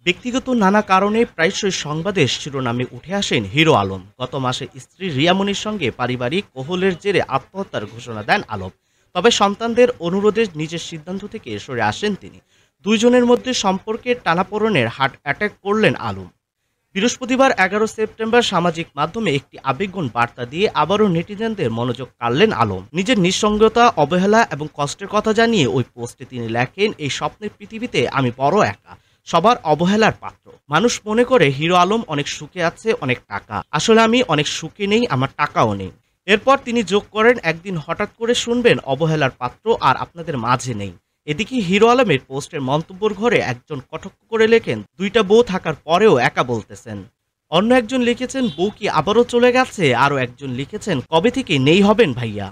ব্যক্তিগত নানা কারণে প্রায়শই সংবাদের শিরোনামে উঠে আসেন হিরো আলম। গত মাসে স্ত্রী রিয়ামনির সঙ্গে পারিবারিক কোহলের জেরে আত্মহত্যার ঘোষণা দেন আলম। তবে সন্তানদের অনুরোধে নিজের সিদ্ধান্ত থেকে সরে আসেন তিনি। দুইজনের মধ্যে সম্পর্কের টানাপোড়েনের হার্ট অ্যাটাক করলেন আলম। বৃহস্পতিবার 11 সেপ্টেম্বর সামাজিক মাধ্যমে একটি আবেগঘন বার্তা দিয়ে আবারও নেটিজেনদের মনোযোগ কাড়লেন আলম। নিজের নিঃসঙ্গতা, অবহেলা এবং কষ্টের কথা জানিয়ে ওই পোস্টে তিনি লেখেন, এই স্বপ্নের পৃথিবীতে আমি বড় একা, সবার অবহেলার পাত্র। মানুষ মনে করে হিরো আলম অনেক সুখে আছে, অনেক টাকা। আসলে আমি অনেক সুখে নেই, আমার টাকাও নেই। এরপর তিনি যোগ করেন, একদিন হঠাৎ করে শুনবেন অবহেলার পাত্র আর আপনাদের মাঝে নেই। এদিকে হিরো আলমের পোস্টের মন্তব্যের ঘরে একজন কটাক্ষ করে লেখেন, দুইটা বউ থাকার পরেও একা বলতেছেন। অন্য একজন লিখেছেন, বউ কি আবারও চলে গেছে? আরও একজন লিখেছেন, কবে থেকে নেই হবেন ভাইয়া।